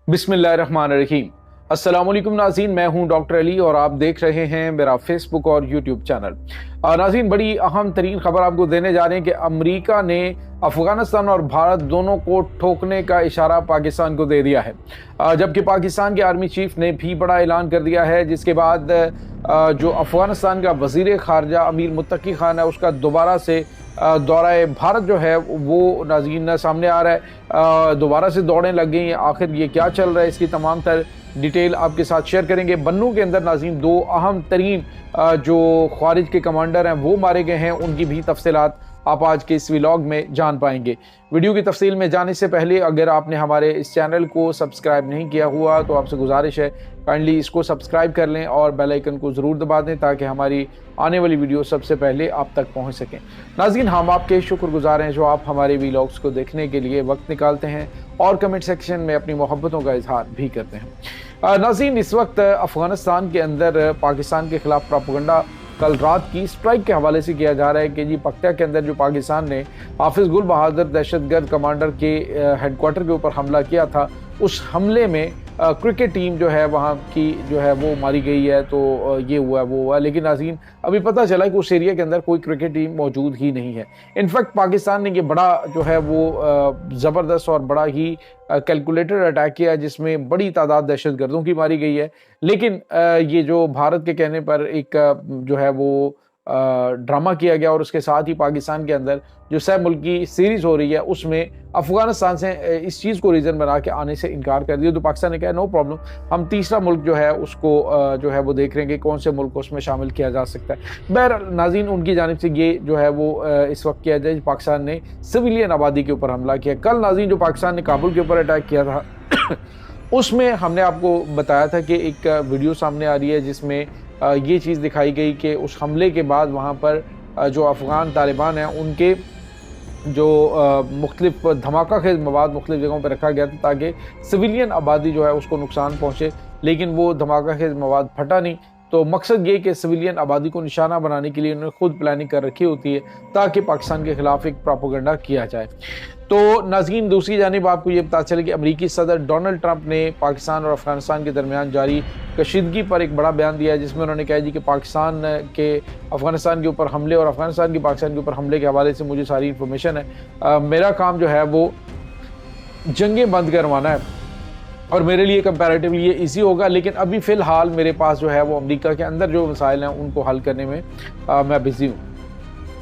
बिस्मिल्लाहिर्रहमानिर्रहीम। अस्सलामुअलैकुम नाज़रीन, मैं हूं डॉक्टर अली और आप देख रहे हैं मेरा फेसबुक और यूट्यूब चैनल। नाज़रीन, बड़ी अहम तरीन खबर आपको देने जा रहे हैं कि अमेरिका ने अफगानिस्तान और भारत दोनों को ठोकने का इशारा पाकिस्तान को दे दिया है, जबकि पाकिस्तान के आर्मी चीफ ने भी बड़ा ऐलान कर दिया है, जिसके बाद जो अफगानिस्तान का वज़ीर ख़ारजा अमीर मुत्तकी खान है उसका दोबारा से दौरा भारत जो है वो नाज़रीन सामने आ रहा है। दोबारा से दौड़ें लग गई हैं। आखिर ये क्या चल रहा है, इसकी तमाम तर डिटेल आपके साथ शेयर करेंगे। बन्नू के अंदर नाज़रीन दो अहम तरीन जो ख्वारिज के कमांडर हैं वो मारे गए हैं, उनकी भी तफसीलात आप आज के इस व्लॉग में जान पाएंगे। वीडियो की तफसील में जाने से पहले अगर आपने हमारे इस चैनल को सब्सक्राइब नहीं किया हुआ तो आपसे गुजारिश है काइंडली इसको सब्सक्राइब कर लें और बेल आइकन को ज़रूर दबा दें ताकि हमारी आने वाली वीडियो सबसे पहले आप तक पहुंच सकें। नाज़रीन, हम आपके शुक्रगुजार हैं जो आप हमारे व्लॉग्स को देखने के लिए वक्त निकालते हैं और कमेंट सेक्शन में अपनी मोहब्बतों का इजहार भी करते हैं। नाज़रीन, इस वक्त अफ़गानिस्तान के अंदर पाकिस्तान के ख़िलाफ़ प्रोपेगेंडा कल रात की स्ट्राइक के हवाले से किया जा रहा है कि जी पक्का के अंदर जो पाकिस्तान ने हाफिज़ गुल बहादुर दहशतगर्द कमांडर के हेडक्वार्टर के ऊपर हमला किया था, उस हमले में क्रिकेट टीम जो है वहाँ की जो है वो मारी गई है। तो ये हुआ वो हुआ, लेकिन नाज़रीन अभी पता चला कि उस एरिया के अंदर कोई क्रिकेट टीम मौजूद ही नहीं है। इनफैक्ट पाकिस्तान ने ये बड़ा जो है वो ज़बरदस्त और बड़ा ही कैलकुलेटेड अटैक किया जिसमें बड़ी तादाद दहशतगर्दों की मारी गई है। लेकिन ये जो भारत के कहने पर एक जो है वो ड्रामा किया गया और उसके साथ ही पाकिस्तान के अंदर जो सह मुल्की सीरीज़ हो रही है उसमें अफगानिस्तान से इस चीज़ को रीज़न बना के आने से इनकार कर दिया। तो पाकिस्तान ने कहा नो प्रॉब्लम, हम तीसरा मुल्क जो है उसको जो है वो देख रहे हैं कि कौन से मुल्क को उसमें शामिल किया जा सकता है। बहरहाल नाज़रीन, उनकी जानिब से ये जो है वो इस वक्त किया जाए पाकिस्तान ने सिविलियन आबादी के ऊपर हमला किया। कल नाज़रीन जो पाकिस्तान ने काबुल के ऊपर अटैक किया था उसमें हमने आपको बताया था कि एक वीडियो सामने आ रही है जिसमें ये चीज़ दिखाई गई कि उस हमले के बाद वहाँ पर जो अफ़गान तालिबान हैं उनके जो मुख्तलिफ धमाका खेज़ मवाद मुख्तलिफ जगहों पर रखा गया था ताकि सिविलियन आबादी जो है उसको नुकसान पहुँचे, लेकिन वो धमाका खेज़ मवाद फटा नहीं। तो मकसद ये कि सिविलियन आबादी को निशाना बनाने के लिए उन्होंने खुद प्लानिंग कर रखी होती है ताकि पाकिस्तान के खिलाफ एक प्रोपेगेंडा किया जाए। तो नाज़रीन, दूसरी जानिब आपको ये पता चले कि अमेरिकी सदर डोनाल्ड ट्रंप ने पाकिस्तान और अफगानिस्तान के दरमियान जारी कशीदगी पर एक बड़ा बयान दिया है जिसमें उन्होंने कहा जी कि पाकिस्तान के अफगानिस्तान के ऊपर हमले और अफगानिस्तान के पाकिस्तान के ऊपर हमले के हवाले से मुझे सारी इन्फॉर्मेशन है। मेरा काम जो है वो जंगें बंद करवाना है और मेरे लिए कंपैरेटिवली ये इजी होगा, लेकिन अभी फ़िलहाल मेरे पास जो है वो अमेरिका के अंदर जो मसाइल हैं उनको हल करने में मैं बिज़ी हूँ।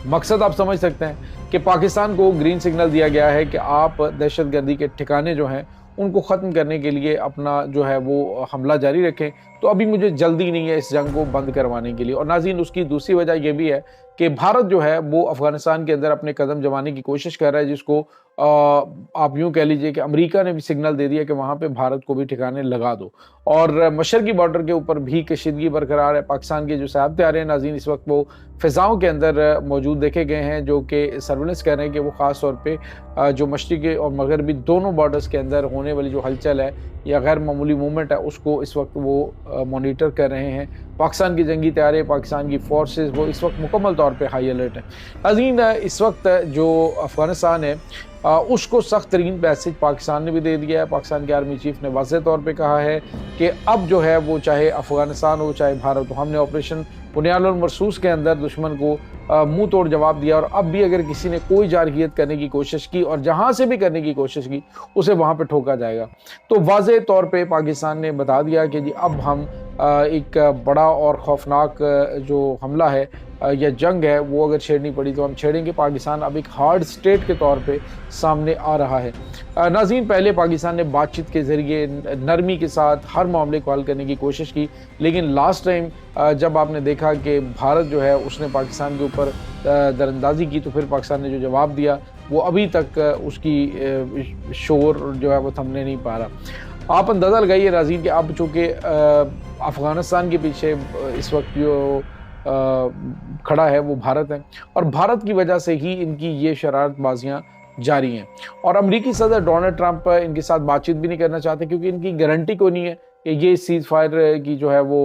मकसद आप समझ सकते हैं कि पाकिस्तान को ग्रीन सिग्नल दिया गया है कि आप दहशतगर्दी के ठिकाने जो हैं उनको ख़त्म करने के लिए अपना जो है वो हमला जारी रखें। तो अभी मुझे जल्दी नहीं है इस जंग को बंद करवाने के लिए। और नाज़रीन, उसकी दूसरी वजह यह भी है कि भारत जो है वो अफ़गानिस्तान के अंदर अपने कदम जमाने की कोशिश कर रहा है, जिसको आप यूँ कह लीजिए कि अमेरिका ने भी सिग्नल दे दिया कि वहाँ पे भारत को भी ठिकाने लगा दो। और मशरकी बॉर्डर के ऊपर भी कशीदगी बरकरार है। पाकिस्तान के जो साहब तैयार हैं नाज़रीन इस वक्त वो फ़िज़ाओं के अंदर मौजूद देखे गए हैं जो कि सर्वेलेंस कर रहे हैं कि वो ख़ास तौर पर जो मशरकी और मगरबी दोनों बॉर्डर्स के अंदर होने वाली जो हलचल है या गैर मामूली मूवमेंट है उसको इस वक्त वो मॉनिटर कर रहे हैं। पाकिस्तान की जंगी तैयारी, पाकिस्तान की फोर्सेस वो इस वक्त मुकम्मल तौर पे हाई अलर्ट है। नाज़रीन, इस वक्त जो अफ़गानिस्तान है उसको सख्त तरीन मैसेज पाकिस्तान ने भी दे दिया है। पाकिस्तान के आर्मी चीफ ने वाज़ेह तौर पे कहा है कि अब जो है वो चाहे अफ़गानिस्तान हो चाहे भारत हो, हमने ऑपरेशन बुनियाद और मरसूस के अंदर दुश्मन को मुंह तोड़ जवाब दिया और अब भी अगर किसी ने कोई जारहियत करने की कोशिश की और जहाँ से भी करने की कोशिश की उसे वहाँ पे ठोका जाएगा। तो वाज़ेह तौर पे पाकिस्तान ने बता दिया कि जी अब हम एक बड़ा और खौफनाक जो हमला है या जंग है वो अगर छेड़नी पड़ी तो हम छेड़ेंगे। पाकिस्तान अब एक हार्ड स्टेट के तौर पे सामने आ रहा है। नाज़रीन, पहले पाकिस्तान ने बातचीत के ज़रिए नरमी के साथ हर मामले को हल करने की कोशिश की, लेकिन लास्ट टाइम जब आपने देखा कि भारत जो है उसने पाकिस्तान के ऊपर दरअंदाजी की तो फिर पाकिस्तान ने जो जवाब दिया वो अभी तक उसकी शोर जो है वो थमने नहीं पा रहा। आप अंदाज़ा लगाइए नाज़रीन कि अब चूँकि अफ़गानिस्तान के पीछे इस वक्त जो खड़ा है वो भारत है और भारत की वजह से ही इनकी ये शरारतबाजियाँ जारी हैं। और अमेरिकी सदर डोनाल्ड ट्रंप इनके साथ बातचीत भी नहीं करना चाहते क्योंकि इनकी गारंटी कोई नहीं है कि ये सीज़ फायर की जो है वो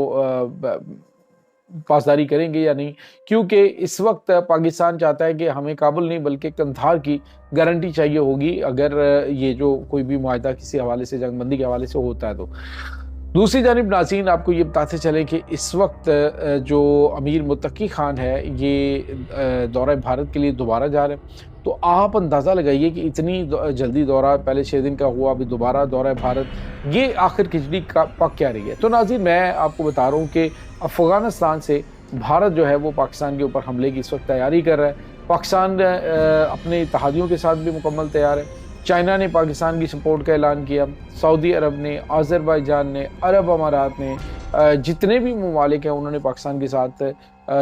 पासदारी करेंगे या नहीं, क्योंकि इस वक्त पाकिस्तान चाहता है कि हमें काबुल नहीं बल्कि कंधार की गारंटी चाहिए होगी अगर ये जो कोई भी मुआहदा किसी हवाले से, जंगबंदी के हवाले से होता है तो। दूसरी जानिब नाज़रीन, आपको ये बताते चलें कि इस वक्त जो अमीर मुत्तकी खान है ये दौरा भारत के लिए दोबारा जा रहे हैं। तो आप अंदाज़ा लगाइए कि इतनी जल्दी दौरा, पहले 6 दिन का हुआ, अभी दोबारा दौरा भारत, ये आखिर खिचड़ी का पक क्या रही है। तो नाज़रीन, मैं आपको बता रहा हूँ कि अफ़गानिस्तान से भारत जो है वो पाकिस्तान के ऊपर हमले की इस वक्त तैयारी कर रहा है। पाकिस्तान अपने इत्तेहादियों के साथ भी मुकम्मल तैयार है। चाइना ने पाकिस्तान की सपोर्ट का ऐलान किया, सऊदी अरब ने, अज़रबैजान ने, अरब अमारात ने, जितने भी ममालिक हैं उन्होंने पाकिस्तान के साथ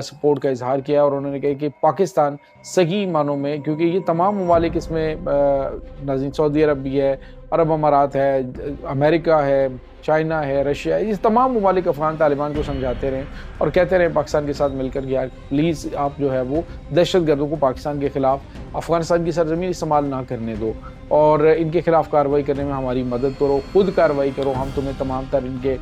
सपोर्ट का इजहार किया और उन्होंने कहा कि पाकिस्तान सही मानों में, क्योंकि ये तमाम ममालिक इसमें नाज़रीन, सऊदी अरब भी है, अरब अमारात है, अमेरिका है, चाइना है, रशिया है, ये तमाम ममालिक अफ़गान तालिबान को समझाते रहें और कहते रहें पाकिस्तान के साथ मिलकर यार प्लीज़ आप जो है वो दहशत गर्दों को पाकिस्तान के ख़िलाफ़ अफ़गानिस्तान की सरज़मीन इस्तेमाल ना करने दो और इनके ख़िलाफ़ कार्रवाई करने में हमारी मदद करो, खुद कार्रवाई करो, हम तुम्हें तमाम तर इनके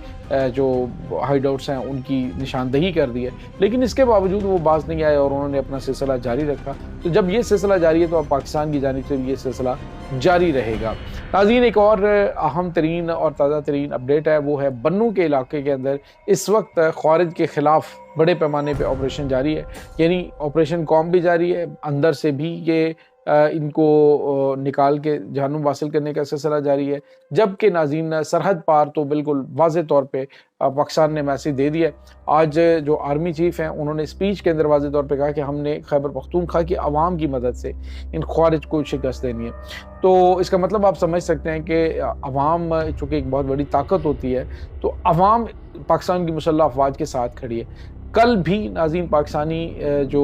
जो हाइडआउट्स हैं उनकी निशानदही कर दी है। लेकिन इसके बावजूद वो बाज नहीं आए और उन्होंने अपना सिलसिला जारी रखा। तो जब ये सिलसिला जारी है तो अब पाकिस्तान की जानिब से भी ये सिलसिला जारी रहेगा। नाज़रीन, एक और अहम तरीन और ताज़ा तरीन अपडेट है, वो है बन्नू के इलाके के अंदर इस वक्त ख़वारिज के ख़िलाफ़ बड़े पैमाने पे ऑपरेशन जारी है। यानी ऑपरेशन कॉम भी जारी है, अंदर से भी ये इनको निकाल के जहन्नुम हासिल करने का सिलसिला जारी है। जबकि नाज़रीन, सरहद पार तो बिल्कुल वाज़े तौर पे पाकिस्तान ने मैसेज दे दिया। आज जो आर्मी चीफ़ हैं उन्होंने स्पीच के अंदर वाज़े तौर पे कहा कि हमने खैबर पख्तूनख्वा की आवाम की मदद से इन ख़वारिज को शिकस्त देनी है। तो इसका मतलब आप समझ सकते हैं कि अवाम चूँकि एक बहुत बड़ी ताकत होती है, तो अवाम पाकिस्तान की मुसल्लह अफवाज के साथ खड़ी है। कल भी नाज़रीन पाकिस्तानी जो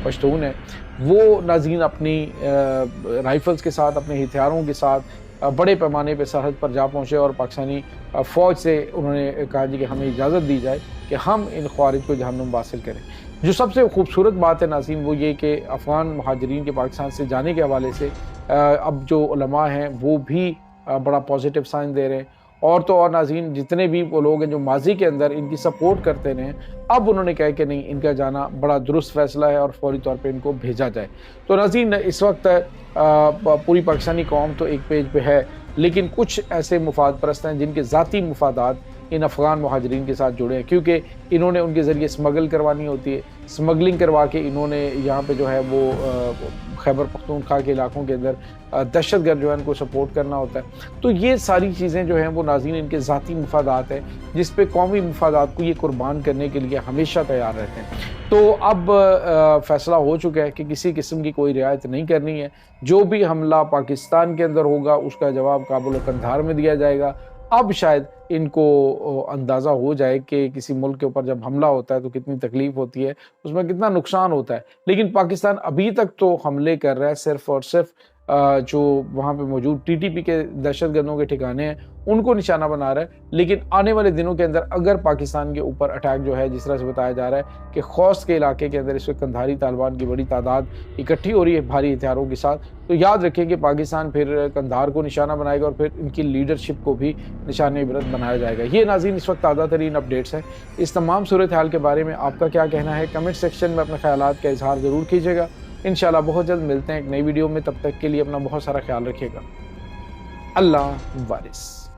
पश्तून है वो नाज़रीन अपनी राइफ़ल्स के साथ, अपने हथियारों के साथ बड़े पैमाने पे सरहद पर जा पहुँचे और पाकिस्तानी फ़ौज से उन्होंने कहा जी कि हमें इजाज़त दी जाए कि हम इन ख़वारिज को जहन्नुम हासिल करें। जो सबसे खूबसूरत बात है नाज़रीन वो ये कि अफ़गान महाजरीन के पाकिस्तान से जाने के हवाले से अब जो उलमा हैं वो भी बड़ा पॉजिटिव साइन दे रहे हैं। और तो और नाज़रीन, जितने भी वो लोग हैं जो माजी के अंदर इनकी सपोर्ट करते रहे, अब उन्होंने कहा कि नहीं, इनका जाना बड़ा दुरुस्त फैसला है और फौरी तौर पे इनको भेजा जाए। तो नाज़रीन, इस वक्त पूरी पाकिस्तानी कौम तो एक पेज पे है, लेकिन कुछ ऐसे मुफाद परस्त हैं जिनके ज़ाती मुफादात इन अफ़गान महाजरीन के साथ जुड़े हैं, क्योंकि इन्होंने उनके ज़रिए स्मगल करवानी होती है। स्मगलिंग करवा के इन्होंने यहाँ पे जो है वो खैबर पख्तूनख्वा के इलाकों के अंदर दहशतगर्द जो है उनको सपोर्ट करना होता है। तो ये सारी चीज़ें जो हैं वो नाज़रीन इनके ज़ाती मुफादात हैं, जिस पे कौमी मुफादात को ये कुर्बान करने के लिए हमेशा तैयार रहते हैं। तो अब फ़ैसला हो चुका है कि किसी किस्म की कोई रियायत नहीं करनी है। जो भी हमला पाकिस्तान के अंदर होगा उसका जवाब काबुल और कंधार में दिया जाएगा। अब शायद इनको अंदाज़ा हो जाए कि किसी मुल्क के ऊपर जब हमला होता है तो कितनी तकलीफ़ होती है, उसमें कितना नुकसान होता है। लेकिन पाकिस्तान अभी तक तो हमले कर रहा है सिर्फ़ और सिर्फ जो वहाँ पे मौजूद टीटीपी के दहशतगर्दों के ठिकाने हैं उनको निशाना बना रहा है। लेकिन आने वाले दिनों के अंदर अगर पाकिस्तान के ऊपर अटैक जो है, जिस तरह से बताया जा रहा है कि खौस के इलाके के अंदर इस वक्त कंधारी तालिबान की बड़ी तादाद इकट्ठी हो रही है भारी हथियारों के साथ, तो याद रखें कि पाकिस्तान फिर कंधार को निशाना बनाएगा और फिर इनकी लीडरशिप को भी निशाने इबरत बनाया जाएगा। ये नाज़रीन इस वक्त ताज़ा तरीन अपडेट्स हैं। इस तमाम सूरत हाल के बारे में आपका क्या कहना है, कमेंट सेक्शन में अपने ख्यालात का इजहार ज़रूर कीजिएगा। इंशाल्लाह बहुत जल्द मिलते हैं एक नई वीडियो में, तब तक के लिए अपना बहुत सारा ख्याल रखिएगा। अल्लाह वारिस।